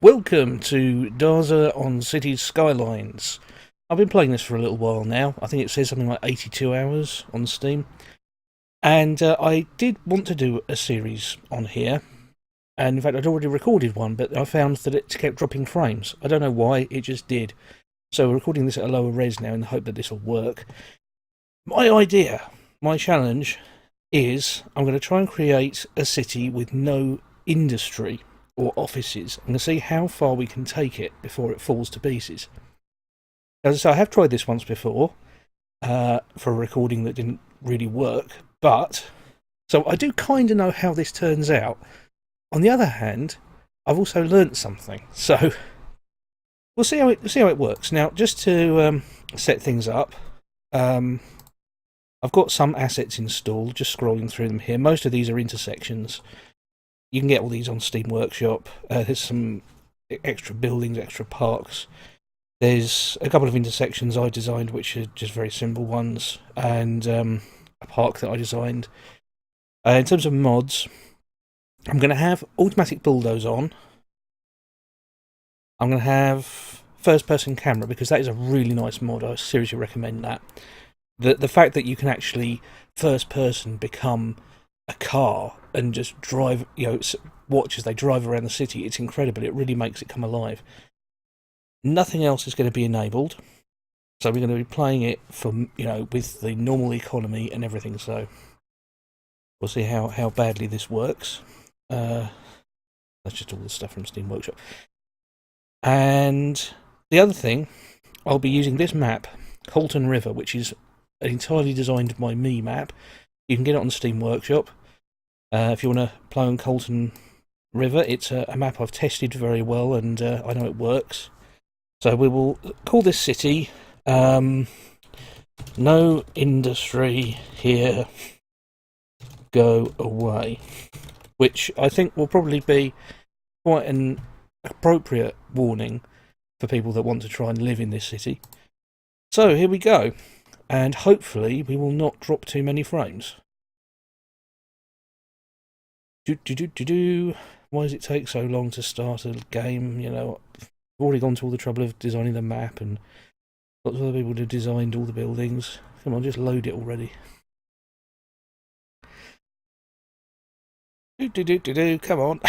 Welcome to Darzzr on Cities Skylines. I've been playing this for a little while now. I think it says something like 82 hours on Steam. And I did want to do a series on here. And in fact, I'd already recorded one, but I found that it kept dropping frames. I don't know why, it just did. So we're recording this at a lower res now in the hope that this will work. My idea, my challenge, is I'm going to try and create a city with no industry or offices. I'm going to see how far we can take it before it falls to pieces. As I say, I have tried this once before for a recording that didn't really work, but so I do kind of know how this turns out. On the other hand, I've also learnt something, so we'll see how it works. Now, just to set things up, I've got some assets installed. Just scrolling through them here. Most of these are intersections. You can get all these on Steam Workshop. There's some extra buildings, extra parks. There's a couple of intersections I designed, which are just very simple ones, and a park that I designed. In terms of mods, I'm going to have automatic bulldoze on. I'm going to have first-person camera, because that is a really nice mod. I seriously recommend that. The fact that you can actually first-person become a car and just drive, watch as they drive around the city. It's incredible. It really makes it come alive. Nothing else is going to be enabled, so we're going to be playing it from, with the normal economy and everything. So we'll see how badly this works. That's just all the stuff from Steam Workshop. And the other thing, I'll be using this map, Colton River, which is an entirely designed by me map. You can get it on Steam Workshop. If you want to play on Colton River, it's a map I've tested very well, and I know it works. So we will call this city No Industry Here, Go Away, which I think will probably be quite an appropriate warning for people that want to try and live in this city. So here we go, and hopefully we will not drop too many frames. Why does it take so long to start a game? I've already gone to all the trouble of designing the map, and lots of other people have designed all the buildings. Come on, just load it already. Come on.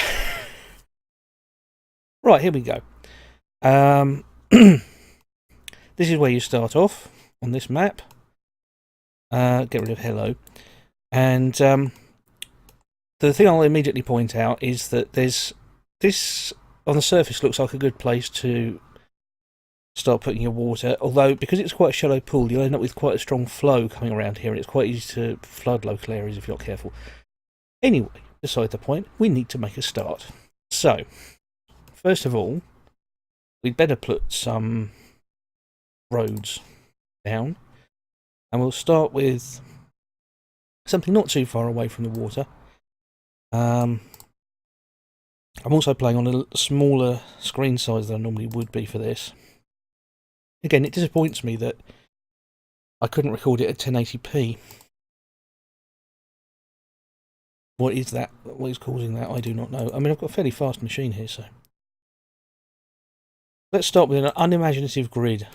Right, here we go. This is where you start off on this map. Get rid of hello. And the thing I'll immediately point out is that this on the surface looks like a good place to start putting your water, although because it's quite a shallow pool, you'll end up with quite a strong flow coming around here, and it's quite easy to flood local areas if you're not careful. Anyway, beside the point, we need to make a start. So, first of all, we'd better put some roads down, and we'll start with something not too far away from the water. I'm also playing on a smaller screen size than I normally would be for this. Again, it disappoints me that I couldn't record it at 1080p. What is that? What is causing that? I do not know. I mean, I've got a fairly fast machine here, so... Let's start with an unimaginative grid,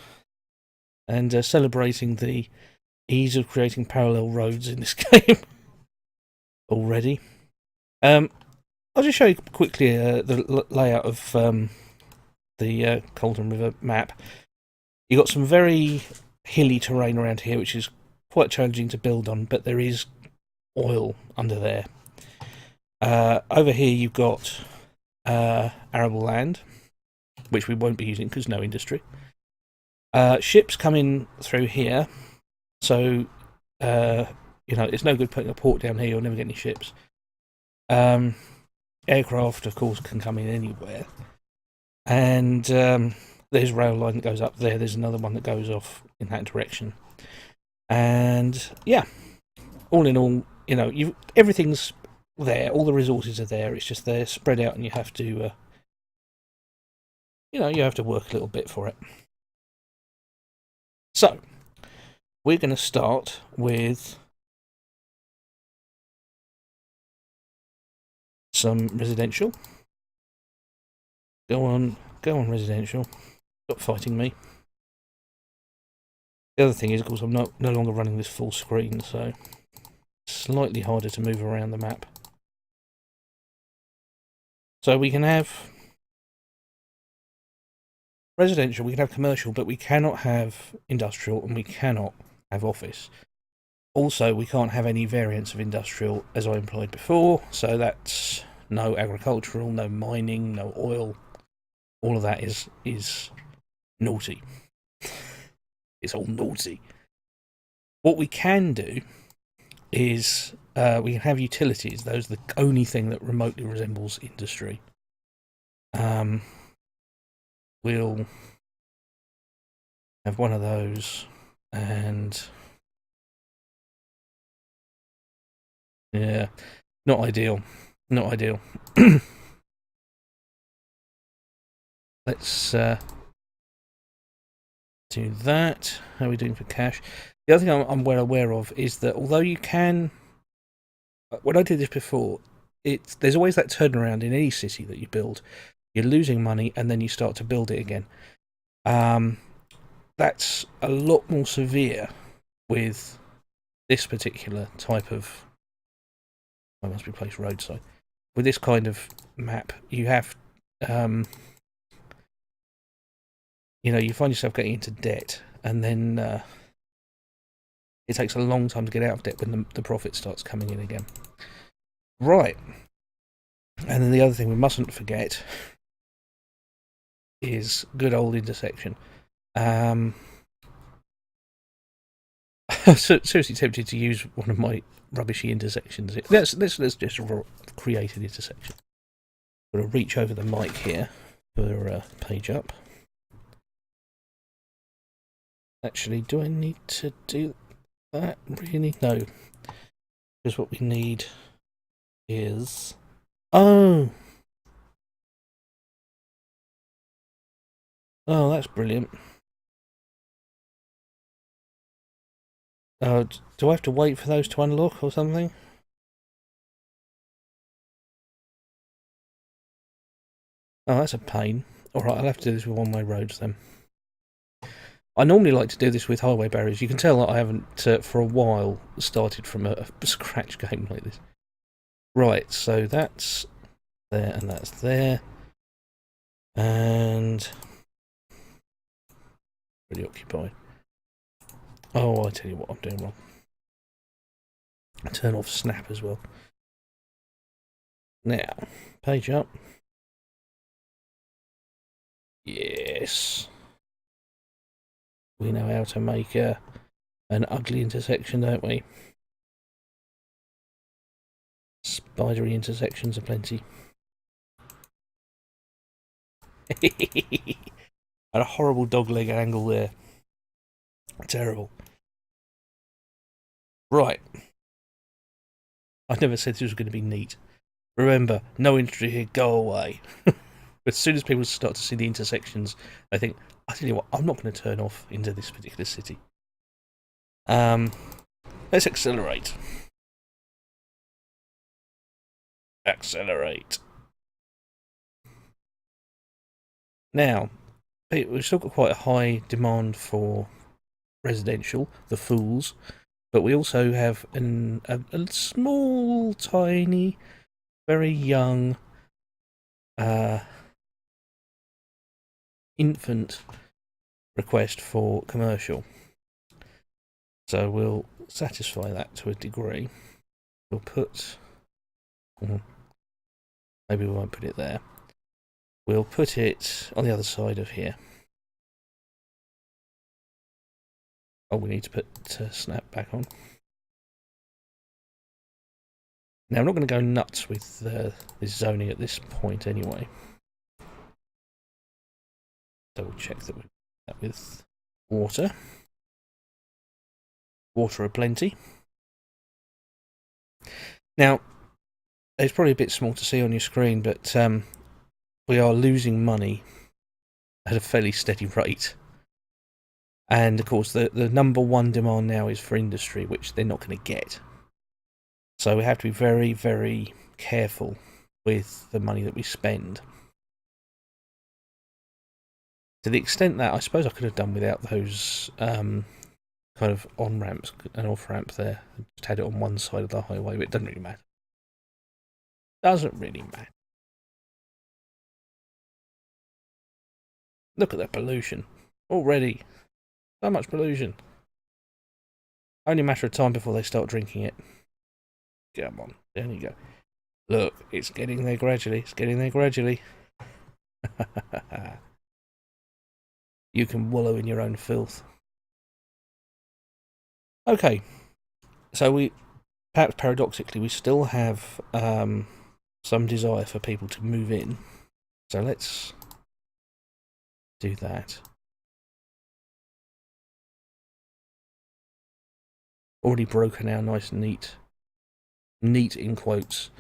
and celebrating the ease of creating parallel roads in this game already. I'll just show you quickly the layout of the Colton River map. You've got some very hilly terrain around here, which is quite challenging to build on, but there is oil under there. Over here you've got arable land, which we won't be using because no industry. Ships come in through here, so it's no good putting a port down here. You'll never get any ships. Aircraft, of course, can come in anywhere, and there's rail line that goes up there. There's another one that goes off in that direction, and yeah, all in all, everything's there. All the resources are there. It's just they're spread out, and you have to, you have to work a little bit for it. So, we're going to start with some residential. Go on, residential. Stop fighting me. The other thing is, of course, I'm no longer running this full screen, so it's slightly harder to move around the map. So we can have residential, we can have commercial, but we cannot have industrial, and we cannot have office. Also, we can't have any variants of industrial, as I implied before, so that's no agricultural, no mining, no oil. All of that is naughty. It's all naughty. What we can do is we can have utilities. Those are the only thing that remotely resembles industry. We'll have one of those, and yeah, not ideal. Not ideal. Let's do that. How are we doing for cash? The other thing I'm well aware of is that although you can, when I did this before, there's always that turnaround in any city that you build. You're losing money, and then you start to build it again. That's a lot more severe with this particular type of. I must be placed roadside. With this kind of map, you have, you find yourself getting into debt, and then it takes a long time to get out of debt when the profit starts coming in again. Right. And then the other thing we mustn't forget is good old intersection. Seriously tempted to use one of my rubbishy intersections. Let's just create an intersection. I'm going to reach over the mic here for page up. Actually, do I need to do that? Really? No. Because what we need is... Oh, that's brilliant. Do I have to wait for those to unlock or something? Oh, that's a pain. Alright, I'll have to do this with one-way roads then. I normally like to do this with highway barriers. You can tell that I haven't, for a while, started from a scratch game like this. Right, so that's there and that's there. And... really occupied. Oh, I tell you what I'm doing wrong. Turn off snap as well. Now, page up. Yes. We know how to make an ugly intersection, don't we? Spidery intersections are plenty. And a horrible dogleg angle there. Terrible. Right. I never said this was going to be neat. Remember, no industry here, go away. As soon as people start to see the intersections, I think, I tell you what, I'm not going to turn off into this particular city. Let's accelerate. Accelerate. Now, we've still got quite a high demand for residential, the fools, but we also have a small, tiny, very young infant request for commercial. So we'll satisfy that to a degree. We'll put... maybe we won't put it there. We'll put it on the other side of here. Oh, we need to put snap back on. Now, I'm not going to go nuts with this zoning at this point anyway. Double check that we've done that with water. Water aplenty. Now, it's probably a bit small to see on your screen, but we are losing money at a fairly steady rate. And of course, the number one demand now is for industry, which they're not going to get. So we have to be very, very careful with the money that we spend. To the extent that I suppose I could have done without those kind of on ramps and off ramp there. Just had it on one side of the highway, but it doesn't really matter. Doesn't really matter. Look at that pollution already. So much pollution. Only a matter of time before they start drinking it. Come on, there you go. Look, it's getting there gradually. It's getting there gradually. You can wallow in your own filth. Okay, so we, perhaps paradoxically, we still have some desire for people to move in. So let's do that. Already broken our nice neat in quotes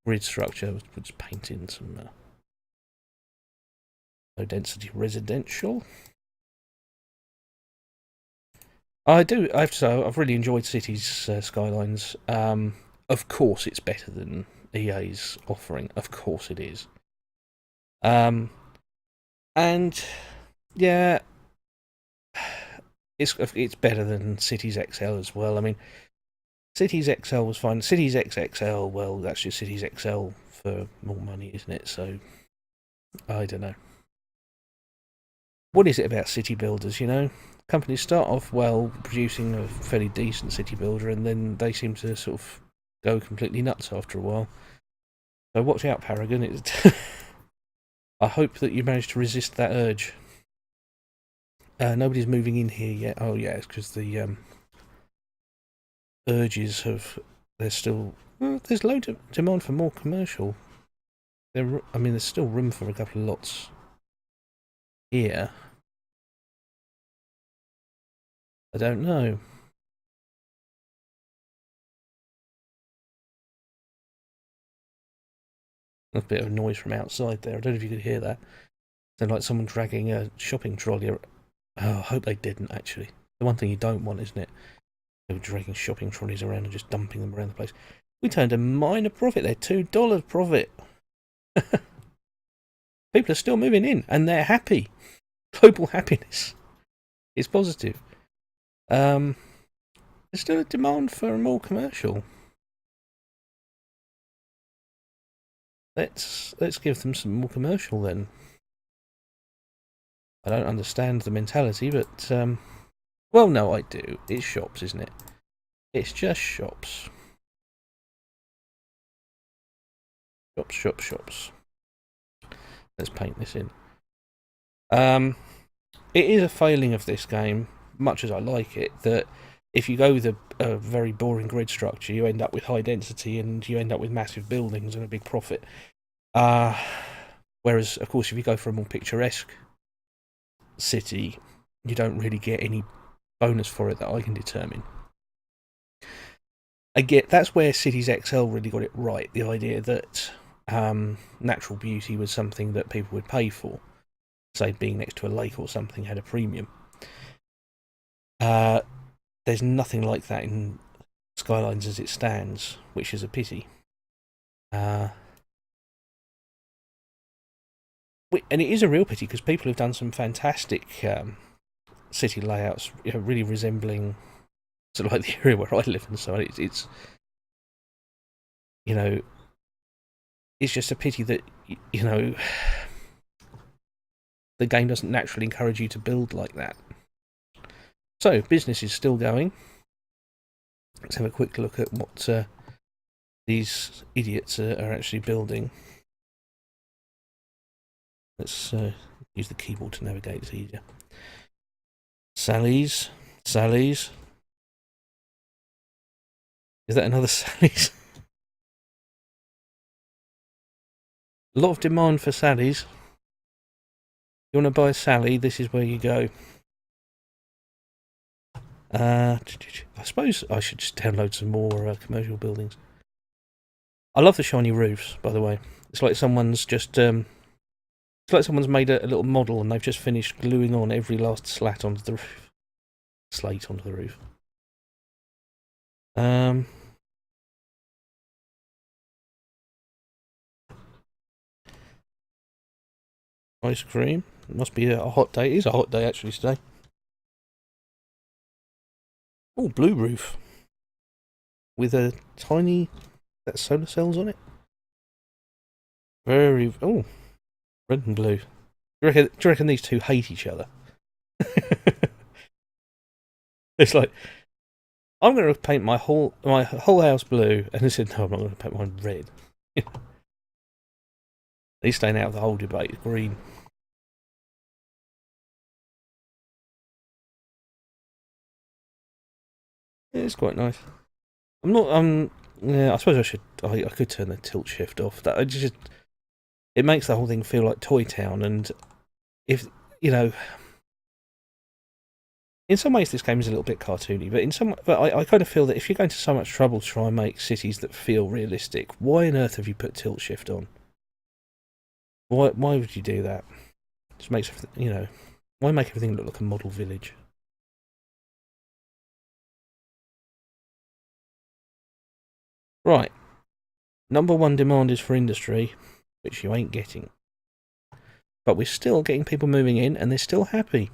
grid structure. We'll just paint in some low density residential. I have to say, I've really enjoyed Cities Skylines. Of course, it's better than EA's offering. Of course, it is. And yeah, it's better than Cities XL as well. I mean, Cities XL was fine. Cities XXL, well, that's just Cities XL for more money, isn't it? So I don't know. What is it about city builders, you know? Companies start off well producing a fairly decent city builder, and then they seem to sort of go completely nuts after a while. So watch out, Paragon. I hope that you manage to resist that urge. Nobody's moving in here yet. Oh yeah, it's because the urges have. There's still there's loads of demand for more commercial. I mean, there's still room for a couple of lots here. I don't know. A bit of noise from outside there. I don't know if you could hear that. Sounded like someone dragging a shopping trolley. Oh, I hope they didn't, actually. The one thing you don't want, isn't it? They were dragging shopping trolleys around and just dumping them around the place. We turned a minor profit there. $2 profit. People are still moving in, and they're happy. Global happiness is positive. There's still a demand for more commercial. Let's give them some more commercial then. I don't understand the mentality, but well, no, I do. It's shops, isn't it? It's just shops. Shops. Let's paint this in. It is a failing of this game, much as I like it, that if you go with a very boring grid structure, you end up with high density and you end up with massive buildings and a big profit. Whereas, of course, if you go for a more picturesque city, you don't really get any bonus for it that I can determine. Again, that's where Cities XL really got it right. The idea that natural beauty was something that people would pay for. Say, being next to a lake or something had a premium. There's nothing like that in Skylines as it stands, which is a pity. And it is a real pity because people have done some fantastic city layouts, you know, really resembling sort of like the area where I live and so on. It's you know, it's just a pity that, you know, the game doesn't naturally encourage you to build like that. So, business is still going. Let's have a quick look at what these idiots are actually building. Let's use the keyboard to navigate, it's easier. Sally's. Is that another Sally's? A lot of demand for Sally's. You want to buy a Sally, this is where you go. I suppose I should just download some more commercial buildings. I love the shiny roofs, by the way. It's like someone's just it's like someone's made a little model and they've just finished gluing on every last slate onto the roof. Ice cream. Must be a hot day. It is a hot day actually today. Oh, blue roof with a tiny solar cells on it. Very. Oh, red and blue. Do you reckon these two hate each other? It's like, I'm going to paint my whole house blue, and they said no, I'm not going to paint mine red. He's staying out of the whole debate. Green. Yeah, it's quite nice. I'm not. Yeah, I suppose I should. I could turn the tilt shift off. That it makes the whole thing feel like Toy Town. And if you know, in some ways, this game is a little bit cartoony. But I kind of feel that if you're going to so much trouble to try and make cities that feel realistic, why on earth have you put tilt shift on? Why would you do that? It just makes why make everything look like a model village? Right. Number one demand is for industry, which you ain't getting. But we're still getting people moving in, and they're still happy.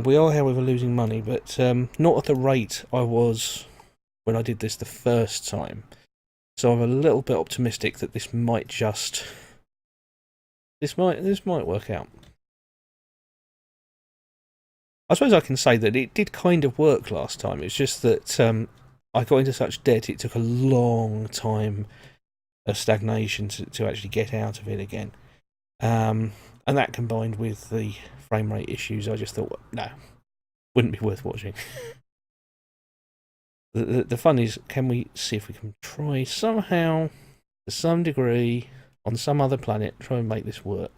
We are, however, losing money, but not at the rate I was when I did this the first time. So I'm a little bit optimistic that this might work out. I suppose I can say that it did kind of work last time. It's just that I got into such debt, it took a long time of stagnation to actually get out of it again. And that combined with the frame rate issues, I just thought, no, wouldn't be worth watching. The fun is, can we see if we can try somehow, to some degree, on some other planet, try and make this work.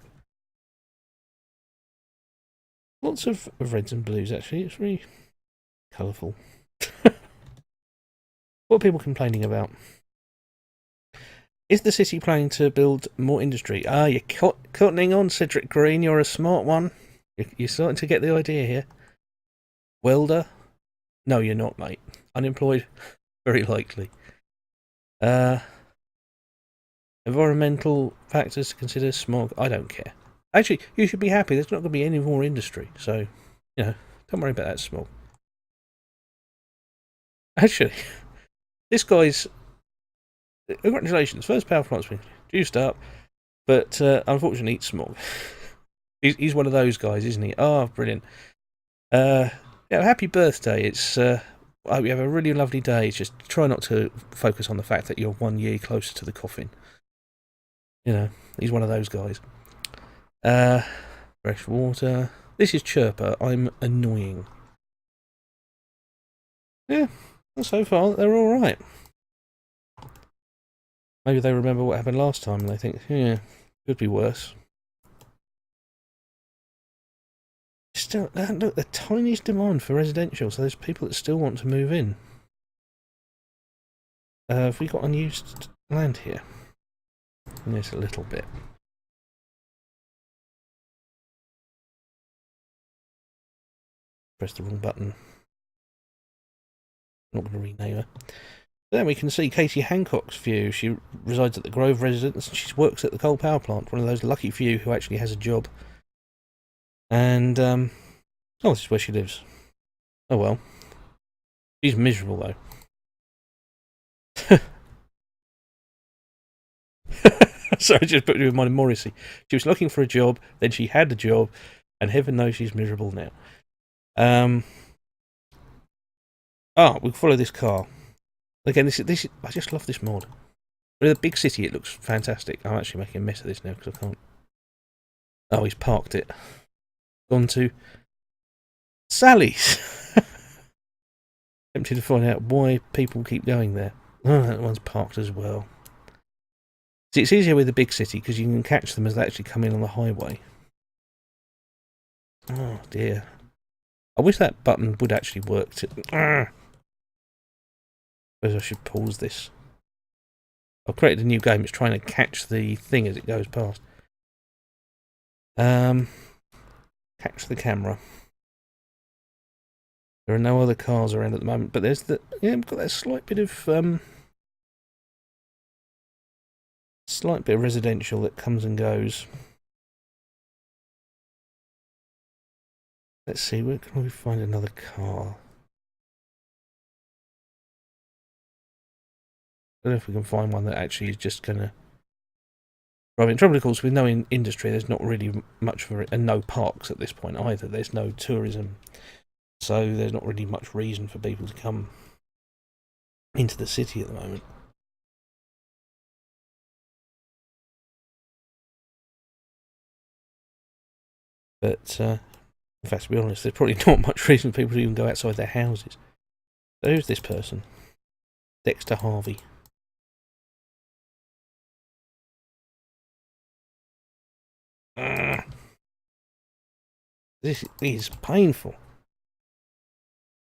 Lots of reds and blues, actually. It's really colourful. What are people complaining about? Is the city planning to build more industry? You're cottoning on, Cedric Green. You're a smart one. You're starting to get the idea here. Welder? No, you're not, mate. Unemployed? Very likely. Environmental factors to consider. Smog? I don't care. Actually, you should be happy. There's not going to be any more industry. So, don't worry about that smog. Actually, this guy's... Congratulations. First power plant's been juiced up. But unfortunately, it's smog. He's one of those guys, isn't he? Oh, brilliant. Happy birthday. It's... I hope you have a really lovely day. Just try not to focus on the fact that you're 1 year closer to the coffin. He's one of those guys. Fresh water. This is Chirper. I'm annoying. Yeah, so far they're alright. Maybe they remember what happened last time and they think, yeah, could be worse. Still, look, the tiniest demand for residential, so there's people that still want to move in. Have we got unused land here? Yes, a little bit. Press the wrong button. Not going to rename her. Then we can see Katie Hancock's view. She resides at the Grove residence and she works at the coal power plant. One of those lucky few who actually has a job. And, this is where she lives. Oh well. She's miserable though. Sorry, I just put you in mind of Morrissey. She was looking for a job, then she had the job, and heaven knows she's miserable now. We follow this car. Again, this is I just love this mod. In a big city, it looks fantastic. I'm actually making a mess of this now because I can't. Oh, he's parked it. Gone to Sally's. Tempted to find out why people keep going there. Oh, that one's parked as well. See, it's easier with the big city because you can catch them as they actually come in on the highway. Oh dear. I wish that button would actually work. Suppose I should pause this. I've created a new game. It's trying to catch the thing as it goes past. Catch the camera. There are no other cars around at the moment, but there's we've got that slight bit of slight bit of residential that comes and goes. Let's see, where can we find another car? I don't know if we can find one that actually is just going to... Right, in trouble, of course, with no industry, there's not really much for it, and no parks at this point either. There's no tourism, so there's not really much reason for people to come into the city at the moment. But, in fact, to be honest, there's probably not much reason for people to even go outside their houses. So who's this person? Dexter Harvey. This is painful.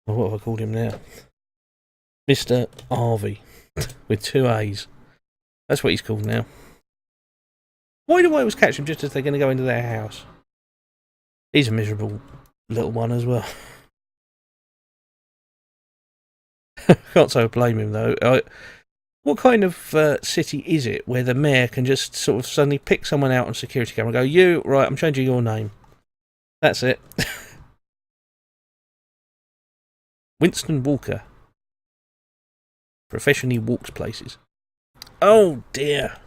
Oh, what have I called him now? Mr. Harvey. With 2 A's. That's what he's called now. Why do I always catch him just as they're going to go into their house? He's a miserable little one as well. Can't so blame him though. What kind of city is it where the mayor can just sort of suddenly pick someone out on security camera and go, you, right, I'm changing your name. That's it. Winston Walker. Professionally walks places. Oh dear.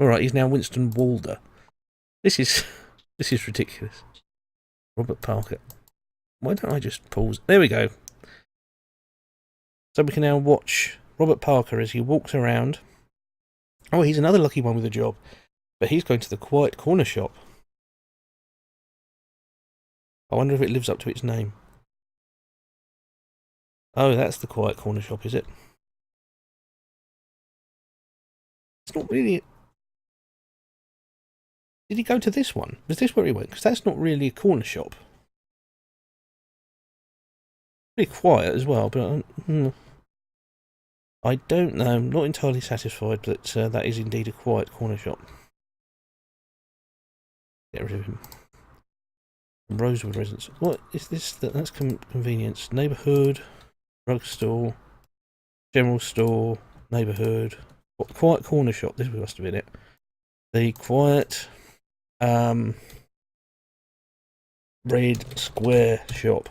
Alright, he's now Winston Walder. This is ridiculous. Robert Parker. Why don't I just pause? There we go. So we can now watch Robert Parker as he walks around. Oh, he's another lucky one with a job. But he's going to the Quiet Corner Shop. I wonder if it lives up to its name. Oh, that's the Quiet Corner Shop, is it? It's not really... Did he go to this one? Was this where he went? Because that's not really a corner shop. Pretty quiet as well, but I don't know. I'm not entirely satisfied that that is indeed a quiet corner shop. Get rid of him. Rosewood Residence. What is this? That's convenience. Neighbourhood, drugstore, general store, neighbourhood. What, quiet corner shop? This must have been it. The quiet Red Square Shop.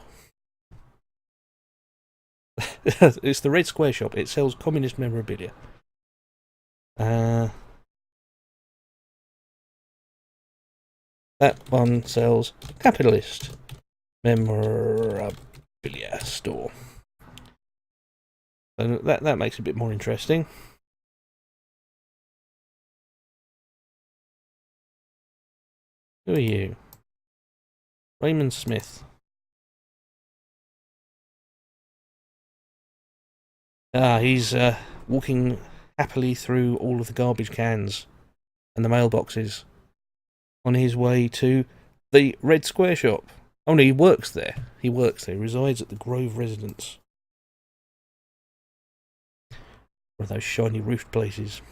It's the Red Square Shop. It sells communist memorabilia. That one sells capitalist memorabilia store. So that makes it a bit more interesting. Who are you? Raymond Smith. He's walking happily through all of the garbage cans and the mailboxes on his way to the Red Square Shop. Oh no, he works there. He resides at the Grove Residence. One of those shiny roofed places.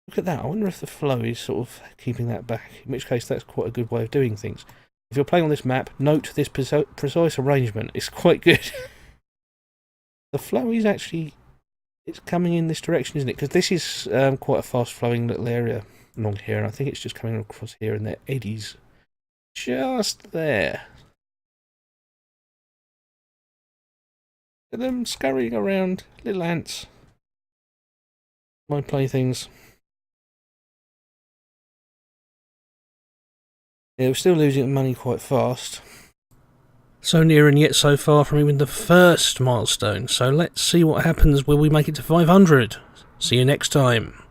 Look at that. I wonder if the flow is sort of keeping that back, in which case that's quite a good way of doing things. If you're playing on this map, note this precise arrangement. It's quite good. The flow is actually... It's coming in this direction, isn't it? Because this is quite a fast-flowing little area along here, and I think it's just coming across here, and there are eddies just there. Look at them scurrying around, little ants. My playthings. Yeah, we're still losing money quite fast. So near and yet so far from even the first milestone. So let's see what happens when we make it to 500. See you next time.